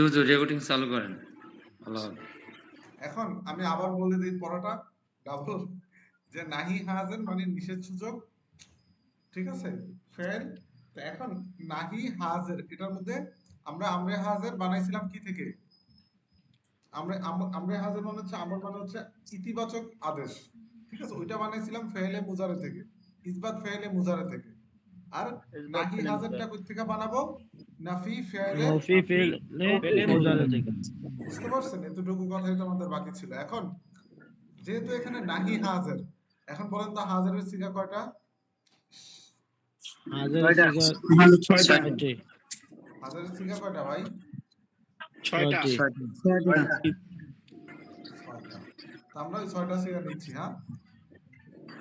হুজুর রেকর্ডিং চালু করেন, ভালো হবে। এখন আমি আবার বলে দিই পড়াটা ডাবল, যে নাহি হাজের মানে নিষেধ সূচক, ঠিক আছে, ফেল। তো এখন নাহি হাজের এটার মধ্যে আমরা আমরে হাজের বানাইছিলাম কি থেকে? আমরে হাজের মানে হচ্ছে, আমর মানে হচ্ছে ইতিবাচক আদেশ, ঠিক আছে, ওইটা বানাইছিলাম ফেলে মুজারে থেকে, ইসবাত ফেলে মুজারে থেকে। আর নাহি হাজেরটা কই থেকে বানাবো? নাফি ফেলে নফি ফেলে মুজারে থেকে। বুঝতে পারছেন? এতটুকু কথাই তো আমাদের বাকি ছিল। এখন যেহেতু এখানে নাহি হাজের, এখন বলেন তো হাজেরের সিগা কয়টা? হাজারের সিগা 6টি। হাজেরের সিগা কয়টা ভাই? 6টি। ছয়টা। তো আমরা ওই 6টা সিগা নিচ্ছি, হ্যাঁ।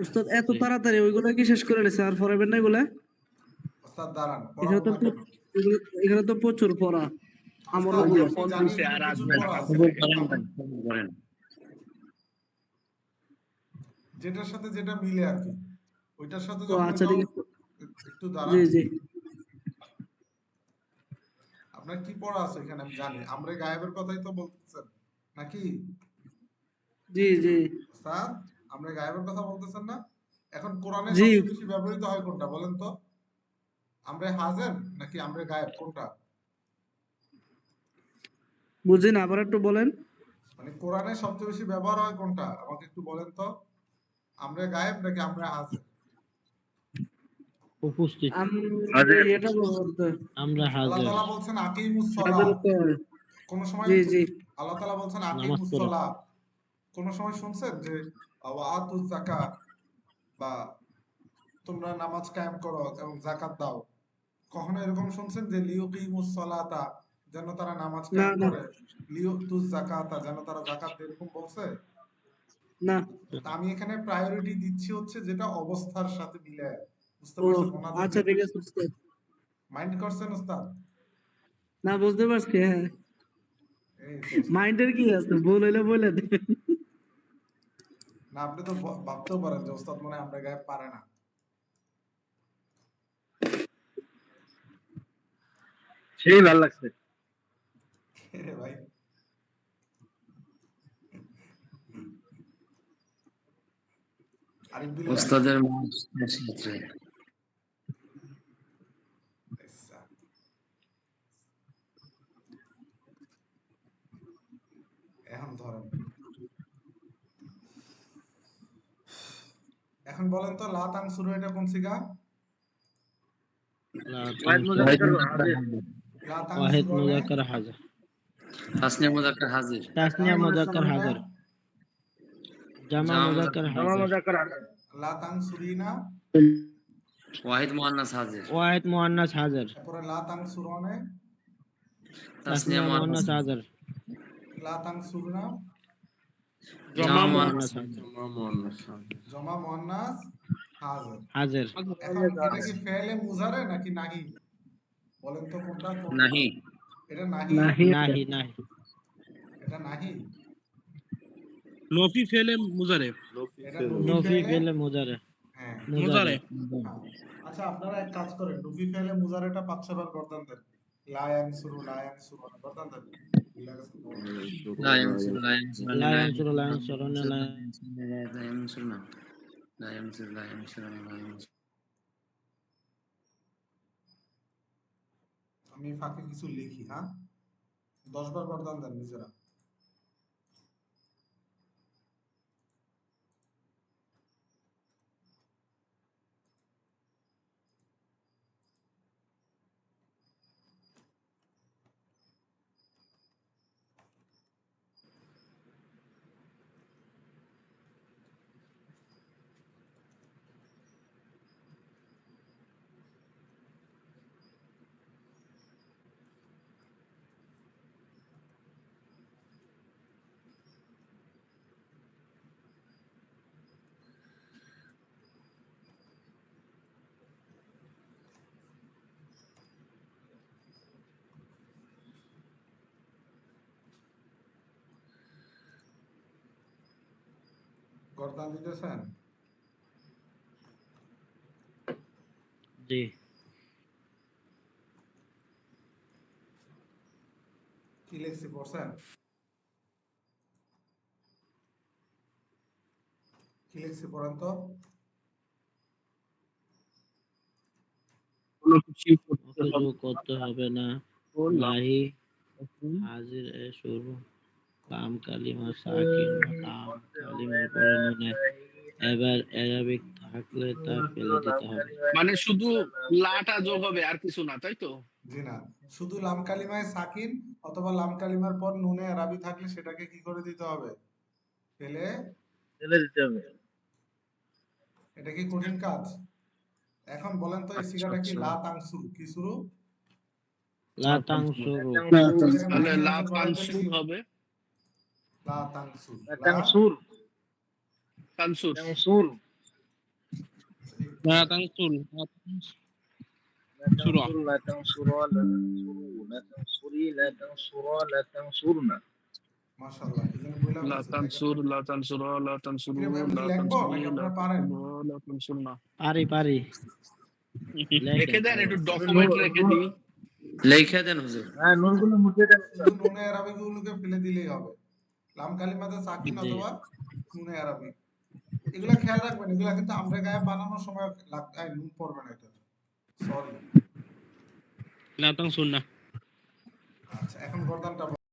উস্তাদ এত তাড়াতাড়ি ওইগুলো কি শেষ করে নিছে, আর পড়াবেন না এগুলা? ওস্তাদ দাঁড়ান, এখানে পড়াবো তো না কেন? এখানে তো প্রচুর পড়া আমার ওস্তাদ ওগুলো। আপনি জানেন যে প্রচুর পড়া আছে। করেন। যেটার সাথে যেটা মিলে আর কি, ওইটার সাথে ও যখন আচ্ছা ওইটাও, ঠিক আছে। একটু জি দাঁড়ান। জি আপনার কি পড়া আছে এখানে আমি জানি, আমরে গায়েবের কথাই তো বলতেছেন নাকি জি জি ওস্তাদ? আমরে গায়েবের কথা বলতেছেন না? এখন কোরআনে জি সবচেয়ে বেশি ব্যবহৃত হয় কোনটা বলেন তো? আমরে হাজের নাকি আমরে গায়েব, কোনটা? বুঝি না, আবার একটু বলেন। মানে কোরআনে সবচেয়ে বেশি ব্যবহার হয় কোনটা আমাকে একটু বলেন তো? আমরে গায়েব নাকি আমরে হাজের? উপস্থিত। এটা বলতে আমরা আল্লাহ হাজার। তাআলা বলছেন আকিমুস সালাহ, হাজার তো কোন সময় জি জি আল্লাহ তাআলা বলছেন নামাজ আকিমুস পড়ো। সালাহ, কোন সময় শুনছেন যে ওয়াতুজ যাকাত, বা তোমরা নামাজ কায়েম করো এবং যাকাত দাও? কখনো এরকম শুনছেন যে লিউকিমুস সালাতা, যেন তারা নামাজ না কায়েম না করে, লিউতুজ যাকাতা, যেন তারা যাকাত দেয়, এরকম বলছে? না। তা আমি এখানে প্রায়োরিটি দিচ্ছি হচ্ছে যেটা অবস্থার সাথে মিলে। বুঝতে ও পারছেন ওনাদের আচ্ছা ঠিক আছে উস্তাদ। মাইন্ড করছেন ওস্তাদ? না বুঝতে পারছি, হ্যাঁ। এই তো ওস্তাদ। মাইন্ডের কি আছে, ভুল হইলে বলে দেবেন। না আপনি তো ভাবতেও পারেন যে ওস্তাদ মনে হয় আমরা গায়ে পারে না। সেই ভালো লাগছে। কে রে ভাই? আরিফ বিল্লাহ। ওস্তাদের সাথে আচ্ছা। এখন ধরেন, এখন বলেন তো লাতাং শুরু এটা কোন সিগা? লাতাং ওয়াহিদ শুরু নে মুজাক্কার হাজার। তাসনিয়া মুযাক্কার হাজির, তাসনিয়া মুজাক্কার হাজার। জামা জামা মুজাক্কার হাজার। লাতাং সুরিনা, ওয়াহিদ মুআন্নাস হাজির, ওয়াহিদ মুআন্নাস হাজার। তারপরে লাতাং সুরনে, তাসনিয়া তাসনিয়া মুআন্নাস মুআন্নাস হাজার। লাতাং সুরনা, জামা মুআন্নাস হাজার। জমা মুয়ান্নাস হাজির। হাজার। এখন এটা কি ফেলে মুজারে নাকি নাহি? বলেন তো কোনটা কোন? নাহি, এটা নাহি, নাহি নাহি। এটা নাহি, নফি ফেলে মুজারে। এটা নফি ফেলে। ফেলে মুজারে। হ্যাঁ মুজারে। হ্যাঁ। আচ্ছা আপনারা এক কাজ করেন, নফি ফেলে মুজারেটা 5-6 বার গর্দান দেন। লায়ান শুরু গর্দান দেন। ভুলে গেছেন তো? লা ইয়ানসুরু, লা ইয়ানসুরু, লা লায়নসুর ইয়ানসুরু, লায়নসুর লা ইয়ানসুরু না, লা ইয়ানসুরু, লা ইয়ানসুরু, লা ইয়ানসুরু। আমি ফাঁকে কিছু লিখি, হ্যাঁ, 10 বার গর্দান দেন নিজেরা। গর্দান দিতেছেন? জি। কি কি লিখছি পড়ছেন? কি লিখছি পড়েন তো? কোনো কিছু করতে কিছু হবে করতে হবে না ও লাভ নাহি হাজির এ শুরু লাম কালিমা সাকিন লাম কালিমার পরে নুনে এবার অ্যারাবিক থাকলে তা ফেলে দিতে হবে। মানে শুধু লাটা যোগ হবে আর কিছু না, তাই তো? জি না, শুধু লাম কালিমায় সাকিন অথবা লাম কালিমার পর নুনে আরাবি থাকলে সেটাকে কি করে দিতে হবে? ফেলে দিতে হবে। এটা কি কঠিন কাজ? এখন বলেন তো এই আচ্ছা সিগাটা কি আচ্ছা, লা তাংসু কি শুরু? লা লা তাং তানসুর। শুরু এটাকে তাহলে নাহি লা হাজার বানাইতে হলে তানসুর কি? হবে। লা তাংসু তানসুর লা তাং শুর সুরা। মাশাআল্লাহ, কি যেন বইলা লা ফেলছে দেখেন তানসুর, তো। লা তানসুরা, লা তানসুরু, আমি কি লা লিখবো তানসুরি, নাকি লা আপনারা পারেন? তানসুরু, লা তানসুরনা। পারি পারি রেখে লেখেন দেন, একটু সমস্যা নেই। ডকুমেন্ট রেখে দিই। লেখা দেন হুজুর। শুধু নুনে আরাবি গুলোকে ফেলে দিলেই হবে। লাম কালিমাতে সাকিন জি অথবা নুনে আরাবি। এগুলা খেয়াল রাখবেন, এগুলা কিন্তু আমরা গায়ে বানানোর সময় নুন পড়বে না এটা। সরি। লা তাং শুর না আচ্ছা, এখন গর্দানটা